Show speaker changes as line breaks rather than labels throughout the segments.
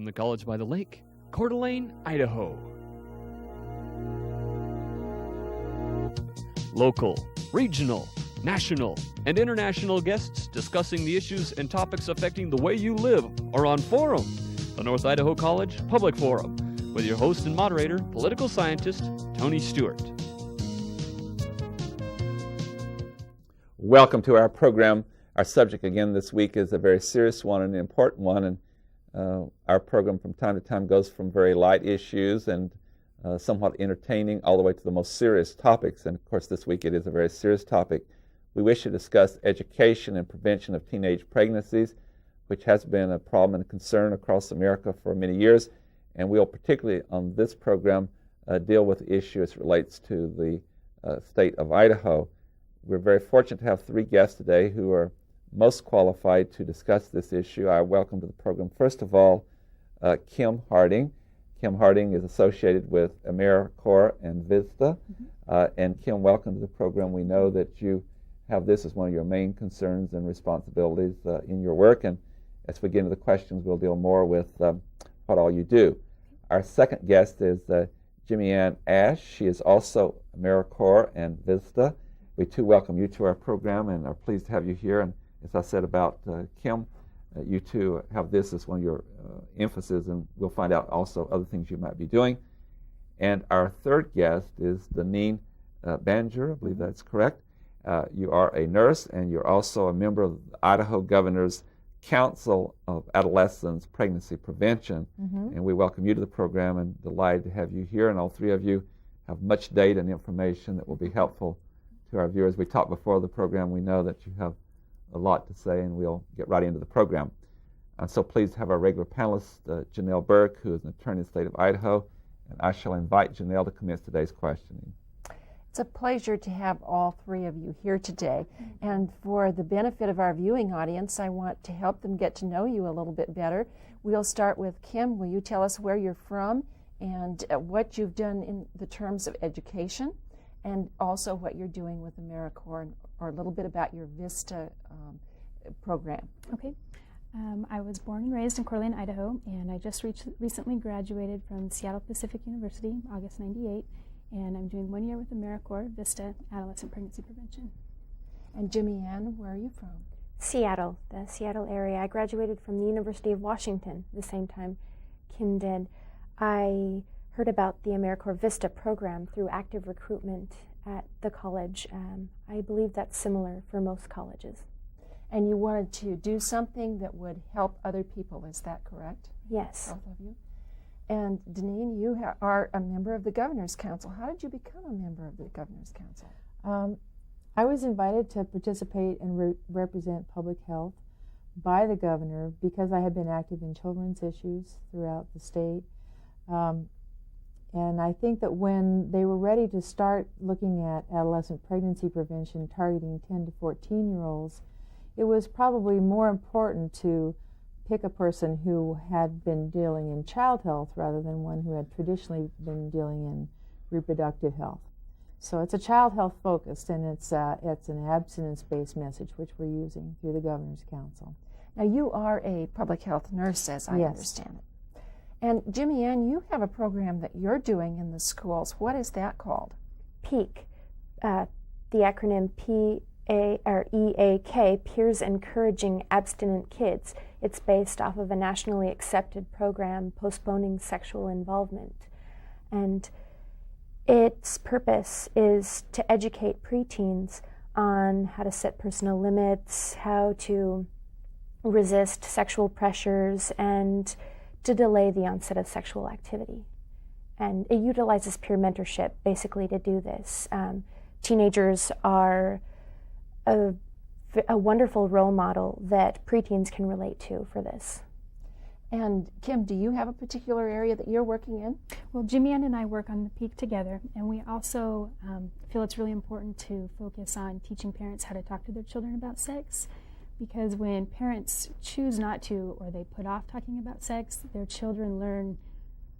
from the College by the Lake, Coeur d'Alene, Idaho. Local, regional, national, and international guests discussing the issues and topics affecting the way you live are on Forum, the North Idaho College Public Forum, with your host and moderator, political scientist Tony Stewart.
Welcome to our program. Our subject again this week is a very serious one and an important one, and our program from time to time goes from very light issues and somewhat entertaining all the way to the most serious topics, and of course this week it is a very serious topic. We wish to discuss education and prevention of teenage pregnancies, which has been a problem and a concern across America for many years, and we'll particularly on this program deal with the issue as it relates to the state of Idaho. We're very fortunate to have three guests today who are most qualified to discuss this issue. I welcome to the program, first of all, Kim Harding. Kim Harding is associated with AmeriCorps and VISTA. And Kim, welcome to the program. We know that you have this as one of your main concerns and responsibilities in your work. And as we get into the questions, we'll deal more with what all you do. Our second guest is Jimmy Ann Ash. She is also AmeriCorps and VISTA. We too welcome you to our program and are pleased to have you here. And as I said about Kim, you too have this as one of your emphasis, and we'll find out also other things you might be doing. And our third guest is Deneen Banger, I believe that's correct. You are a nurse, and you're also a member of the Idaho Governor's Council of Adolescents Pregnancy Prevention. And we welcome you to the program and delighted to have you here. And all three of you have much data and information that will be helpful to our viewers. We talked before the program. We know that you have a lot to say, and we'll get right into the program. I'm so pleased to have our regular panelist, Janelle Burke, who is an attorney in the state of Idaho, and I shall invite Janelle to commence today's questioning.
It's a pleasure to have all three of you here today. And for the benefit of our viewing audience, I want to help them get to know you a little bit better. We'll start with Kim. Will you tell us where you're from and what you've done in the terms of education, and also what you're doing with AmeriCorps, or a little bit about your VISTA program?
Okay. I was born and raised in Coeur d'Alene, Idaho, and I just recently graduated from Seattle Pacific University, August '98, and I'm doing 1 year with AmeriCorps, VISTA, Adolescent Pregnancy Prevention.
And Jimmy Ann, where are you from?
Seattle, the Seattle area. I graduated from the University of Washington the same time Kim did. I heard about the AmeriCorps VISTA program through active recruitment at the college. I believe that's similar for most colleges.
And you wanted to do something that would help other people, is that correct?
Yes.
Both of you? And Deneen, you are a member of the Governor's Council. How did you become a member of the Governor's Council?
I was invited to participate and represent public health by the governor because I had been active in children's issues throughout the state. And I think that when they were ready to start looking at adolescent pregnancy prevention targeting 10 to 14-year-olds, it was probably more important to pick a person who had been dealing in child health rather than one who had traditionally been dealing in reproductive health. So it's a child health focused, and it's an abstinence-based message which we're using through the Governor's Council.
Now you are a public health nurse, as I understand it. And Jimmy Ann, you have a program that you're doing in the schools. What is that called?
PEAK, the acronym EAK, Peers Encouraging Abstinent Kids. It's based off of a nationally accepted program postponing sexual involvement. And its purpose is to educate preteens on how to set personal limits, how to resist sexual pressures, and to delay the onset of sexual activity. And it utilizes peer mentorship basically to do this. Teenagers are a wonderful role model that preteens can relate to for this.
And Kim, do you have a particular area that you're working in?
Well, Jimmy Ann and I work on the PEAK together, and we also feel it's really important to focus on teaching parents how to talk to their children about sex, because when parents choose not to, or they put off talking about sex, their children learn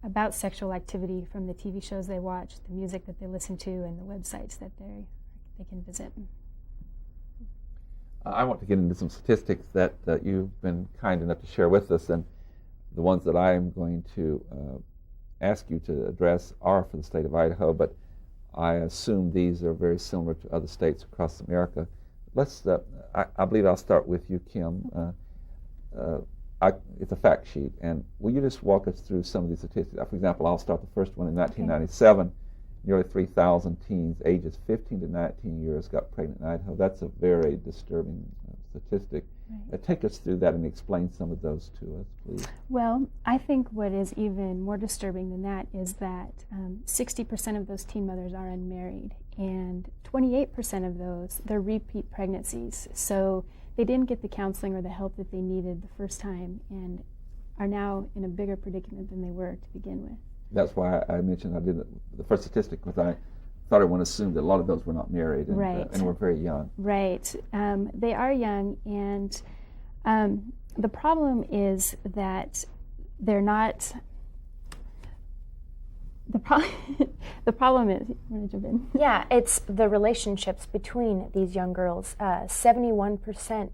about sexual activity from the TV shows they watch, the music that they listen to, and the websites that they can visit.
I want to get into some statistics that you've been kind enough to share with us. And The ones that I am going to ask you to address are for the state of Idaho, but I assume these are very similar to other states across America. Let's. I believe I'll start with you, Kim. It's a fact sheet, and will you just walk us through some of these statistics? For example, I'll start the first one. In 1997, nearly 3,000 teens ages 15 to 19 years got pregnant in Idaho. That's a very disturbing statistic. Right. Take us through that and explain some of those to us, please.
Well, I think what is even more disturbing than that is that 60% of those teen mothers are unmarried, and 28% of those, they're repeat pregnancies. So they didn't get the counseling or the help that they needed the first time and are now in a bigger predicament than they were to begin with.
That's why I mentioned I did the first statistic, because I thought everyone assumed that a lot of those were not married and, and were very young.
Right. They are young, and the problem is that they're not. The problem is, you want to jump in?
Yeah, it's the relationships between these young girls. 71%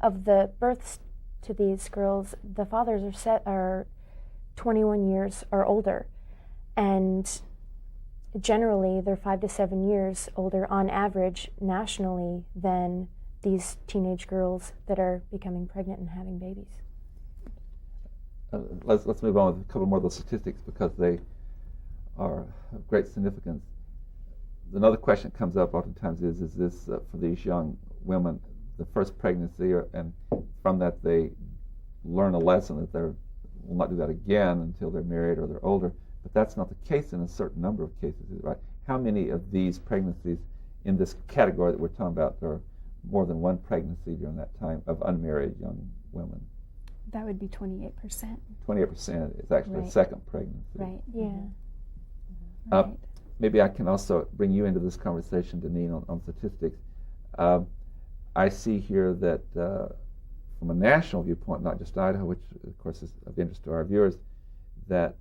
of the births to these girls, the fathers are 21 years or older, and generally they're 5 to 7 years older on average nationally than these teenage girls that are becoming pregnant and having babies.
Let's move on with a couple more of those statistics, because they are of great significance. Another question that comes up oftentimes is this for these young women, the first pregnancy, and from that they learn a lesson that they will not do that again until they're married or they're older. But that's not the case in a certain number of cases, right? How many of these pregnancies in this category that we're talking about are more than one pregnancy during that time of unmarried young women?
That would be 28%.
28% is actually a second pregnancy.
Right.
Yeah.
Maybe I can also bring you into this conversation, Deneen, on statistics. I see here that from a national viewpoint, not just Idaho, which of course is of interest to our viewers, that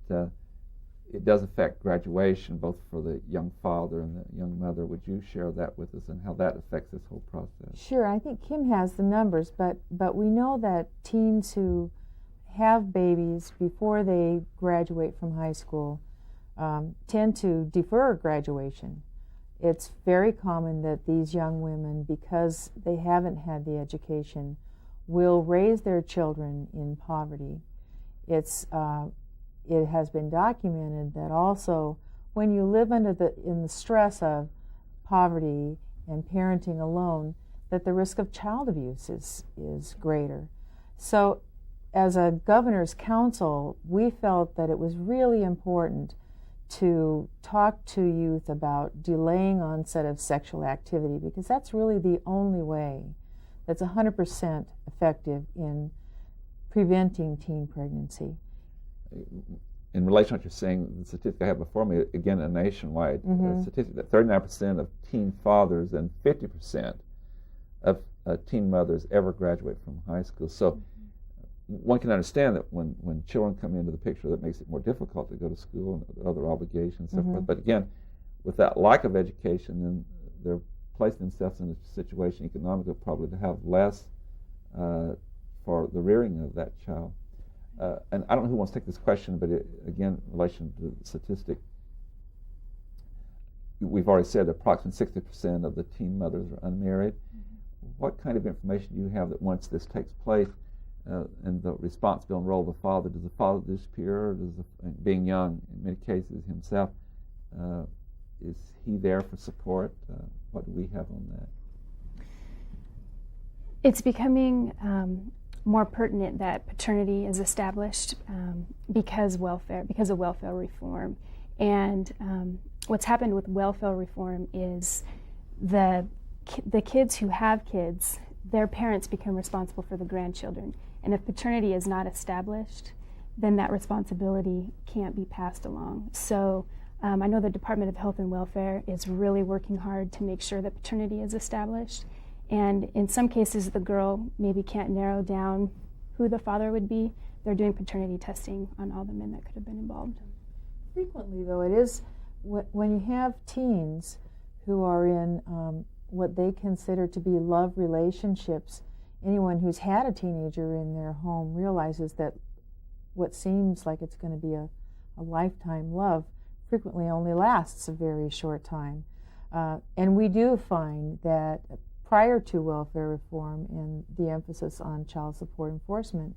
it does affect graduation both for the young father and the young mother. Would you share that with us and how that affects this whole process?
Sure. I think Kim has the numbers, but we know that teens who have babies before they graduate from high school tend to defer graduation. It's very common that these young women, because they haven't had the education, will raise their children in poverty. It has been documented that also when you live in the stress of poverty and parenting alone, that the risk of child abuse is greater. So as a governor's council, we felt that it was really important to talk to youth about delaying onset of sexual activity, because that's really the only way that's 100% effective in preventing teen pregnancy.
In relation to what you're saying, the statistic I have before me, again, a nationwide statistic, that 39% of teen fathers and 50% of teen mothers ever graduate from high school. So one can understand that when children come into the picture, that makes it more difficult to go to school and other obligations and so forth. But again, with that lack of education, then they're placing themselves in a situation economically probably to have less for the rearing of that child. And I don't know who wants to take this question, but again, in relation to the statistic, we've already said that approximately 60% of the teen mothers are unmarried. What kind of information do you have that once this takes place and the responsibility and role of the father, does the father disappear, or does being young, in many cases himself, is he there for support? What do we have on that?
It's becoming more pertinent that paternity is established because of welfare reform. And what's happened with welfare reform is the kids who have kids, their parents become responsible for the grandchildren. And if paternity is not established, then that responsibility can't be passed along. So I know the Department of Health and Welfare is really working hard to make sure that paternity is established. And in some cases, the girl maybe can't narrow down who the father would be. They're doing paternity testing on all the men that could have been involved.
Frequently, though, it is when you have teens who are in what they consider to be love relationships. Anyone who's had a teenager in their home realizes that what seems like it's going to be a lifetime love frequently only lasts a very short time. And we do find that prior to welfare reform and the emphasis on child support enforcement,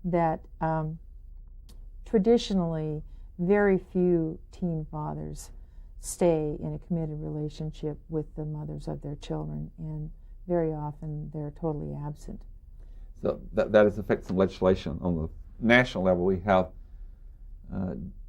that traditionally very few teen fathers stay in a committed relationship with the mothers of their children, and very often they're totally absent.
So that has affected some legislation on the national level. We have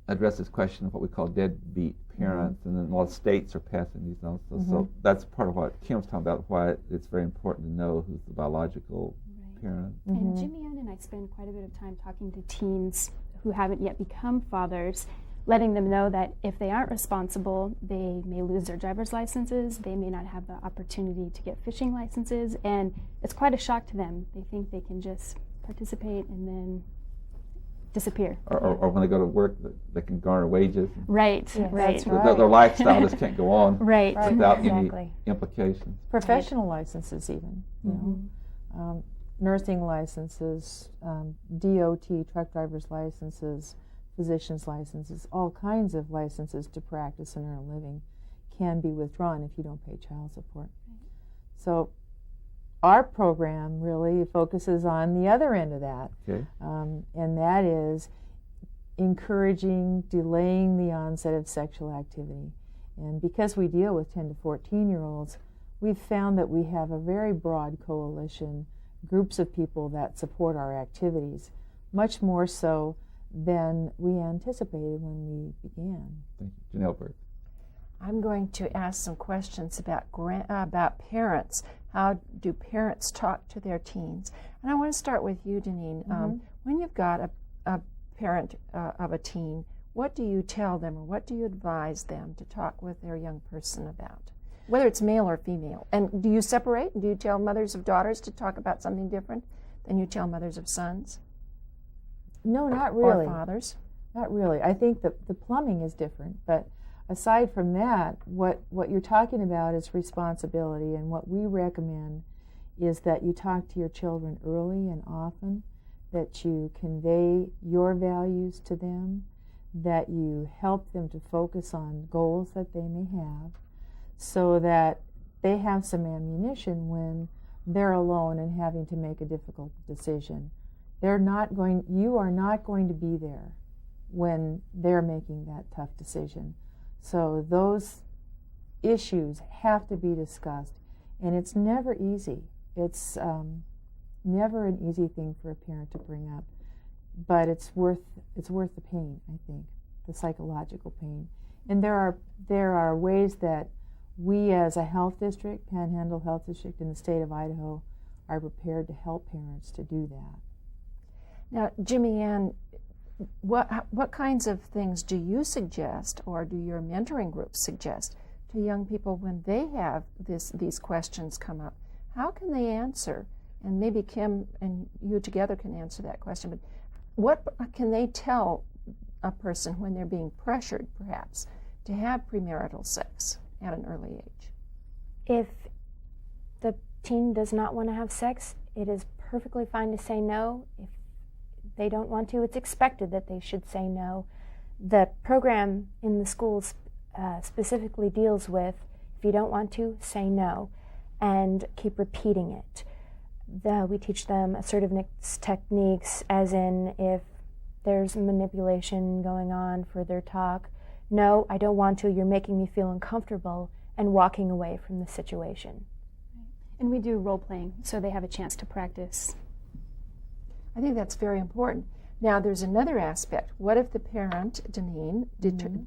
addressed this question of what we call deadbeat parents, and then a lot of states are passing these also. So that's part of what Kim's talking about, why it's very important to know who's the biological parent.
And Jimmy Ann and I spend quite a bit of time talking to teens who haven't yet become fathers, letting them know that if they aren't responsible, they may lose their driver's licenses, they may not have the opportunity to get fishing licenses, and it's quite a shock to them. They think they can just participate and then disappear.
Or when they go to work, they can garner wages.
Right,
yes,
right.
Their lifestyle just can't go on
right.
without
Exactly.
any implications.
Professional licenses even, you know. Nursing licenses, DOT, truck driver's licenses, physician's licenses, all kinds of licenses to practice and earn a living can be withdrawn if you don't pay child support. So our program really focuses on the other end of that, and that is encouraging, delaying the onset of sexual activity. And because we deal with 10 to 14-year-olds, we've found that we have a very broad coalition, groups of people that support our activities, much more so than we anticipated when we began.
Thank you. Janelle Burke.
I'm going to ask some questions about parents. How do parents talk to their teens? And I want to start with you, Deneen. When you've got a parent of a teen, what do you tell them or what do you advise them to talk with their young person about? Whether it's male or female. And do you separate? Do you tell mothers of daughters to talk about something different than you tell mothers of sons?
No, not really.
Or fathers?
Not really. I think that the plumbing is different, but aside from that, what you're talking about is responsibility, and what we recommend is that you talk to your children early and often, that you convey your values to them, that you help them to focus on goals that they may have, so that they have some ammunition when they're alone and having to make a difficult decision. You are not going to be there when they're making that tough decision. So those issues have to be discussed, and it's never easy. It's never an easy thing for a parent to bring up, but it's worth the pain, I think, the psychological pain. And there are ways that we as a health district, Panhandle Health District in the state of Idaho, are prepared to help parents to do that.
Now, Jimmy Ann, what kinds of things do you suggest, or do your mentoring groups suggest to young people when they have these questions come up? How can they answer? And maybe Kim and you together can answer that question, but what can they tell a person when they're being pressured, perhaps, to have premarital sex at an early age?
If the teen does not want to have sex, it is perfectly fine to say no. If they don't want to, it's expected that they should say no. The program in the schools specifically deals with, if you don't want to, say no, and keep repeating it. We teach them assertiveness techniques, as in if there's manipulation going on for their talk, no, I don't want to, you're making me feel uncomfortable, and walking away from the situation.
And we do role playing, so they have a chance to practice.
I think that's very important. Now, there's another aspect. What if the parent, Deneen,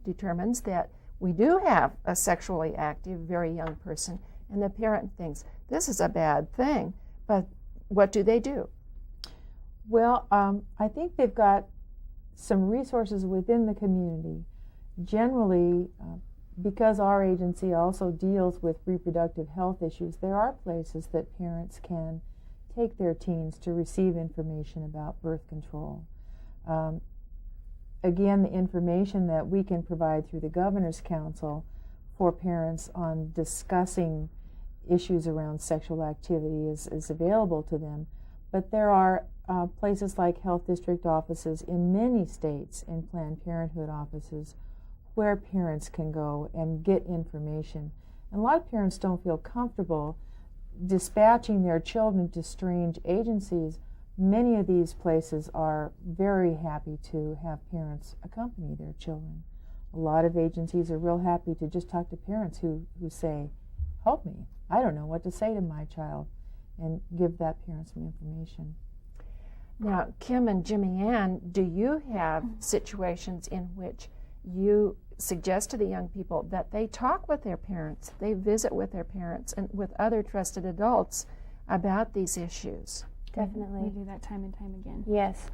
determines that we do have a sexually active, very young person, and the parent thinks, this is a bad thing, but what do they do?
Well, I think they've got some resources within the community. Generally, because our agency also deals with reproductive health issues, there are places that parents can take their teens to receive information about birth control. Again, the information that we can provide through the Governor's Council for parents on discussing issues around sexual activity is available to them. But there are places like health district offices in many states and Planned Parenthood offices where parents can go and get information. And a lot of parents don't feel comfortable dispatching their children to strange agencies. Many of these places are very happy to have parents accompany their children. A lot of agencies are real happy to just talk to parents who say, help me, I don't know what to say to my child, and give that parent some information.
Now, Kim and Jimmy Ann, do you have situations in which you suggest to the young people that they talk with their parents, they visit with their parents and with other trusted adults about these issues?
Definitely.
We do that time and time again.
Yes.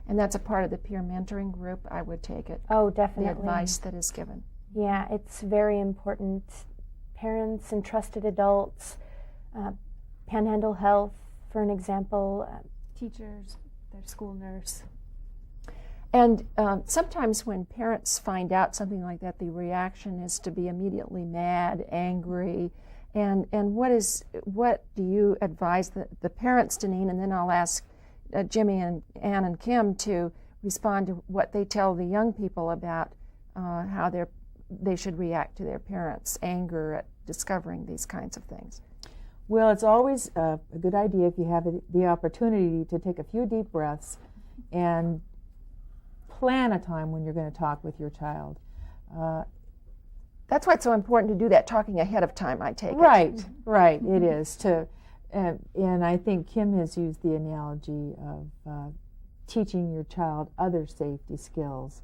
And that's a part of the peer mentoring group, I would take it.
Oh, definitely.
The advice that is given.
Yeah, it's very important. Parents and trusted adults, Panhandle Health, for an example.
Teachers, their school nurse.
And sometimes when parents find out something like that, the reaction is to be immediately mad, angry. And what do you advise the parents, Deneen, and then I'll ask Jimmy and Ann and Kim to respond to what they tell the young people about how they should react to their parents' anger at discovering these kinds of things.
Well, it's always a good idea if you have the opportunity to take a few deep breaths and plan a time when you're going to talk with your child.
That's why it's so important to do that talking ahead of time, I take it.
Right, it is. And I think Kim has used the analogy of teaching your child other safety skills,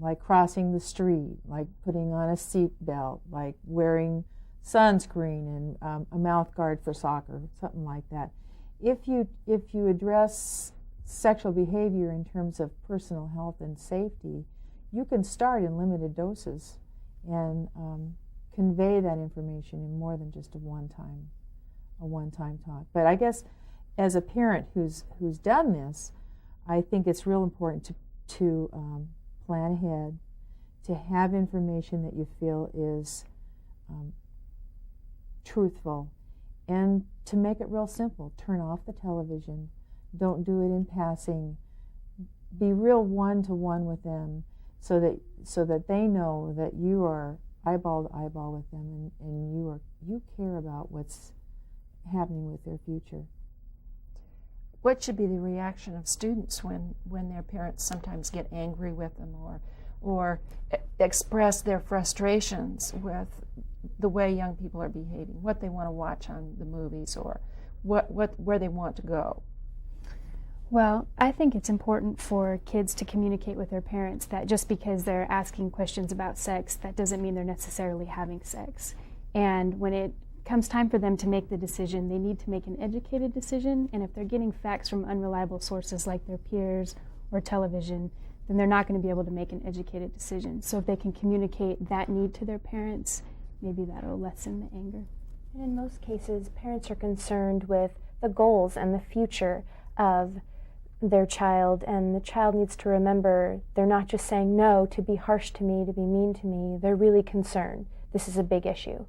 like crossing the street, like putting on a seat belt, like wearing sunscreen and a mouth guard for soccer, something like that. If you address sexual behavior in terms of personal health and safety, you can start in limited doses and convey that information in more than just a one-time talk. But I guess as a parent who's done this, I think it's real important to plan ahead, to have information that you feel is truthful, and to make it real simple. Turn off the television. Don't do it in passing. Be real one-to-one with them so that they know that you are eyeball to eyeball with them and you care about what's happening with their future.
What should be the reaction of students when their parents sometimes get angry with them or express their frustrations with the way young people are behaving, what they want to watch on the movies or where they want to go?
Well, I think it's important for kids to communicate with their parents that just because they're asking questions about sex, that doesn't mean they're necessarily having sex. And when it comes time for them to make the decision, they need to make an educated decision. And if they're getting facts from unreliable sources like their peers or television, then they're not going to be able to make an educated decision. So if they can communicate that need to their parents, maybe that'll lessen the anger.
And in most cases, parents are concerned with the goals and the future of their child, and the child needs to remember they're not just saying no to be harsh to me, to be mean to me. They're really concerned. This is a big issue.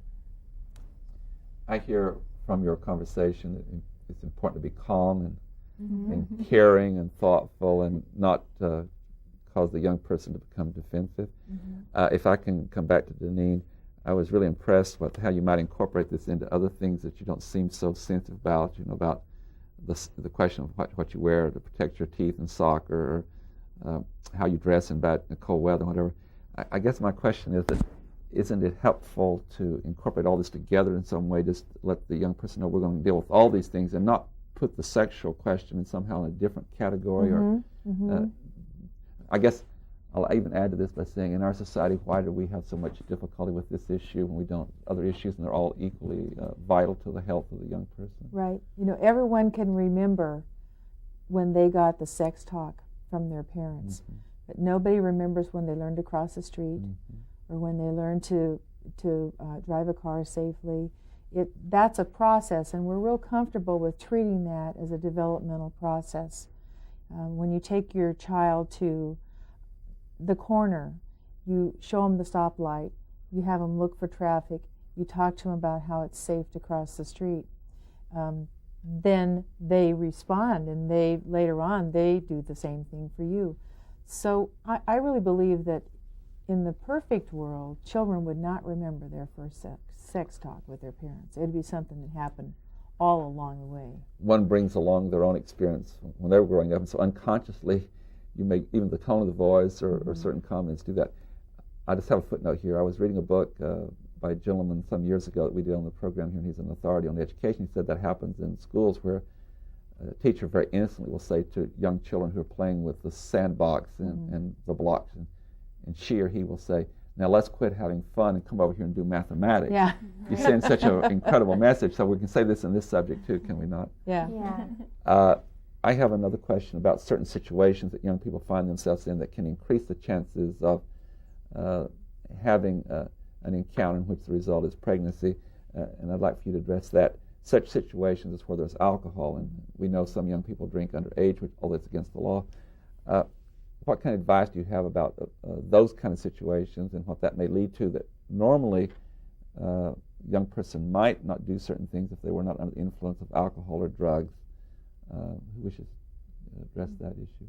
I hear from your conversation that it's important to be calm and caring and thoughtful and not cause the young person to become defensive. If I can come back to Deneen, I was really impressed with how you might incorporate this into other things that you don't seem so sensitive about, about the question of what you wear to protect your teeth in soccer, or how you dress in cold weather, whatever. I guess my question is that isn't it helpful to incorporate all this together in some way, just let the young person know we're going to deal with all these things and not put the sexual question in somehow in a different category? I guess I'll even add to this by saying in our society, why do we have so much difficulty with this issue when we don't other issues, and they're all equally vital to the health of the young person?
Right. Everyone can remember when they got the sex talk from their parents, but nobody remembers when they learned to cross the street or when they learned to drive a car safely. That's a process, and we're real comfortable with treating that as a developmental process. When you take your child to the corner, you show them the stoplight, you have them look for traffic, you talk to them about how it's safe to cross the street. then they respond, and they later on they do the same thing for you. So I really believe that in the perfect world, children would not remember their first sex talk with their parents. It would be something that happened all along the way.
One brings along their own experience when they were growing up, and so unconsciously you make even the tone of the voice or certain comments do that. I just have a footnote here. I was reading a book by a gentleman some years ago that we did on the program here, and he's an authority on education. He said that happens in schools where a teacher very innocently will say to young children who are playing with the sandbox and the blocks, and she or he will say, "Now let's quit having fun and come over here and do mathematics."
Yeah.
You send such an incredible message, so we can say this in this subject too, can we not?
Yeah.
I have another question about certain situations that young people find themselves in that can increase the chances of having an encounter in which the result is pregnancy, and I'd like for you to address that. Such situations as where there's alcohol, and we know some young people drink underage, which although it's against the law. What kind of advice do you have about those kind of situations and what that may lead to, that normally a young person might not do certain things if they were not under the influence of alcohol or drugs? Who wishes to address that issue?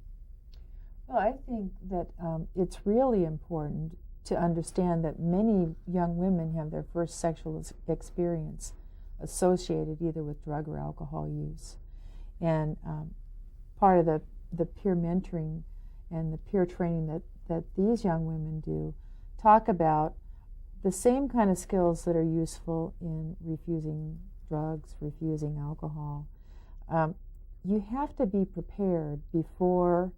Well, I think that it's really important to understand that many young women have their first sexual experience associated either with drug or alcohol use. And part of the peer mentoring and the peer training that these young women do talk about the same kind of skills that are useful in refusing drugs, refusing alcohol. You have to be prepared before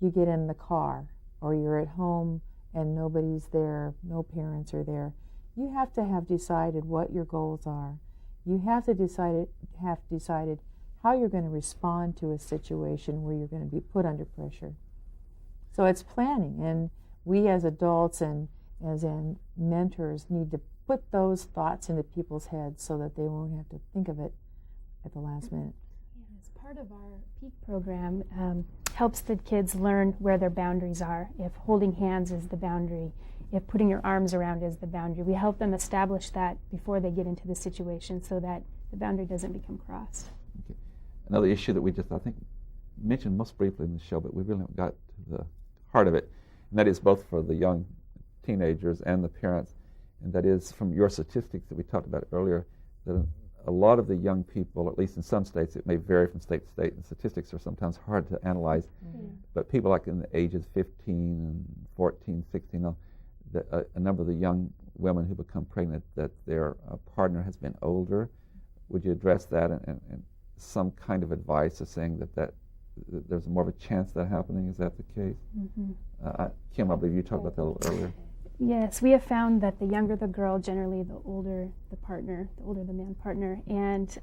you get in the car or you're at home and nobody's there, no parents are there. You have to have decided what your goals are. You have decided how you're going to respond to a situation where you're going to be put under pressure. So it's planning, and we as adults and as mentors need to put those thoughts into people's heads so that they won't have to think of it at the last minute.
As part of our PEAK program, helps the kids learn where their boundaries are. If holding hands is the boundary, if putting your arms around is the boundary, we help them establish that before they get into the situation so that the boundary doesn't become crossed.
Okay. Another issue that we just, I think, mentioned most briefly in the show, but we really haven't got to the heart of it, and that is both for the young teenagers and the parents, and that is from your statistics that we talked about earlier, that a lot of the young people, at least in some states, it may vary from state to state, and statistics are sometimes hard to analyze, but people like in the ages 15 and 14, 16, a number of the young women who become pregnant, that their partner has been older. Would you address that and some kind of advice of saying that there's more of a chance of that happening? Is that the case? Kim, I believe you talked about that a little earlier.
Yes, we have found that the younger the girl, generally the older the partner, the older the man partner, and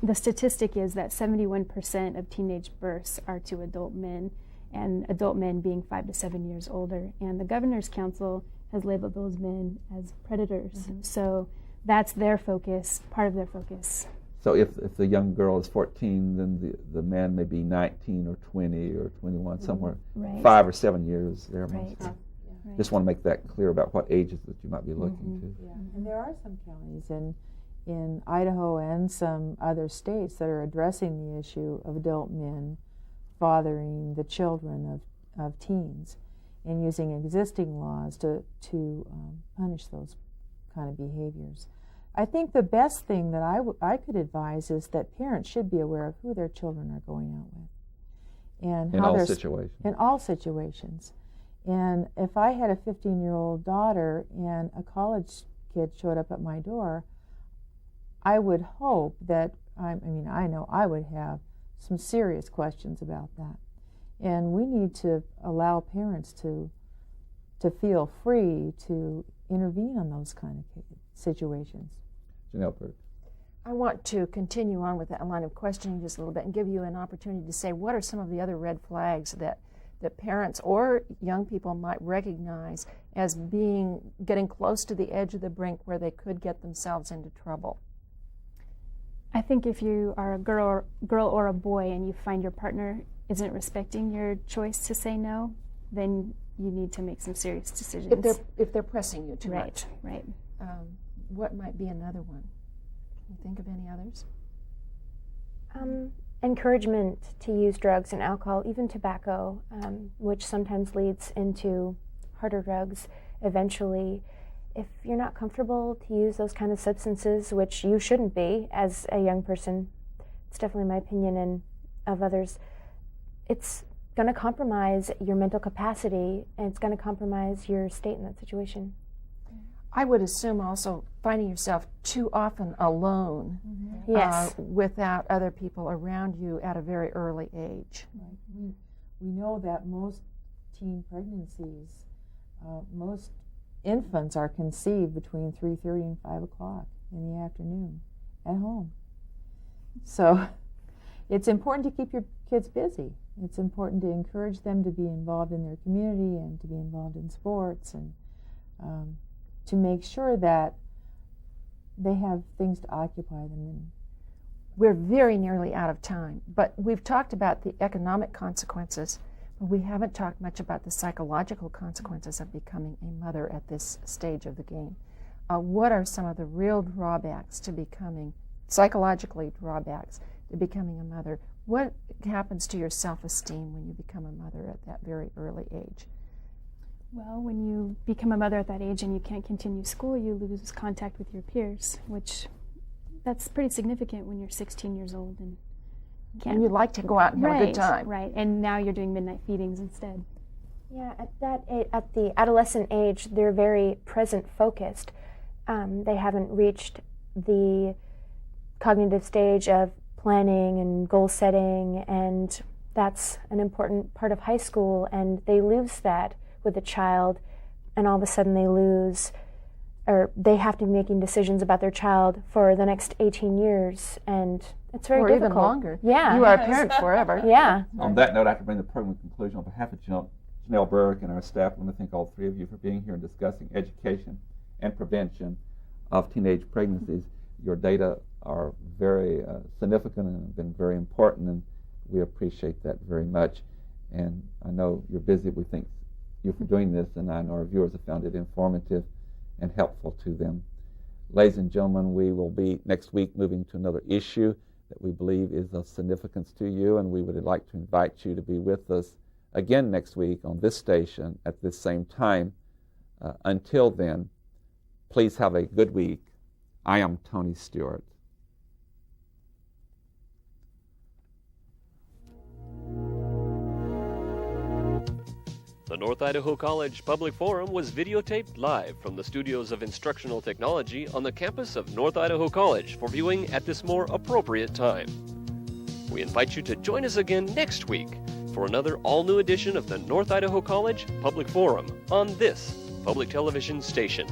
the statistic is that 71% of teenage births are to adult men, and adult men being 5 to 7 years older. And the Governor's Council has labeled those men as predators. So that's their focus, part of their focus.
So if the young girl is 14, then the man may be 19 or 20 or 21, somewhere 5 or 7 years there.
Right.
Just want to make that clear about what ages that you might be looking to.
Yeah. And there are some counties in Idaho and some other states that are addressing the issue of adult men fathering the children of teens and using existing laws to punish those kind of behaviors. I think the best thing that I could advise is that parents should be aware of who their children are going out with. And
in all situations.
In all situations. And if I had a 15-year-old daughter and a college kid showed up at my door, I would hope that, I know I would have some serious questions about that. And we need to allow parents to feel free to intervene on those kind of situations.
Janelle Burke.
I want to continue on with that line of questioning just a little bit and give you an opportunity to say what are some of the other red flags that parents or young people might recognize as getting close to the edge of the brink where they could get themselves into trouble.
I think if you are a girl or a boy and you find your partner isn't respecting your choice to say no, then you need to make some serious decisions.
If they're pressing you too much.
Right.
What might be another one? Can you think of any others?
Encouragement to use drugs and alcohol, even tobacco, which sometimes leads into harder drugs eventually. If you're not comfortable to use those kind of substances, which you shouldn't be as a young person, it's definitely my opinion and of others, it's going to compromise your mental capacity and it's going to compromise your state in that situation.
I would assume also finding yourself too often alone,
Yes.
without other people around you at a very early age.
Right. We know that most teen pregnancies, most infants are conceived between 3:30 and 5 o'clock in the afternoon at home. So it's important to keep your kids busy. It's important to encourage them to be involved in their community and to be involved in sports and to make sure that they have things to occupy them in.
We're very nearly out of time, but we've talked about the economic consequences, but we haven't talked much about the psychological consequences of becoming a mother at this stage of the game. What are some of the real drawbacks to becoming, psychologically drawbacks to becoming a mother? What happens to your self-esteem when you become a mother at that very early age?
Well, when you become a mother at that age and you can't continue school, you lose contact with your peers, which that's pretty significant when you're 16 years old and
And you like to go out and have a good time.
Right, and now you're doing midnight feedings instead.
Yeah, at the adolescent age, they're very present focused. They haven't reached the cognitive stage of planning and goal setting, and that's an important part of high school, and they lose that with a child, and all of a sudden they have to be making decisions about their child for the next 18 years, and it's very difficult.
Or even longer.
Yeah.
You are a parent forever.
Yeah.
On that note, I have to bring the program to conclusion. On behalf of Janelle Burke and our staff, I want to thank all three of you for being here and discussing education and prevention of teenage pregnancies. Your data are very significant and have been very important, and we appreciate that very much. And I know you're busy. We thank you for doing this, and I know our viewers have found it informative and helpful to them. Ladies and gentlemen, we will be next week moving to another issue that we believe is of significance to you, and we would like to invite you to be with us again next week on this station at this same time. Until then, please have a good week. I am Tony Stewart.
The North Idaho College Public Forum was videotaped live from the studios of Instructional Technology on the campus of North Idaho College for viewing at this more appropriate time. We invite you to join us again next week for another all-new edition of the North Idaho College Public Forum on this public television station.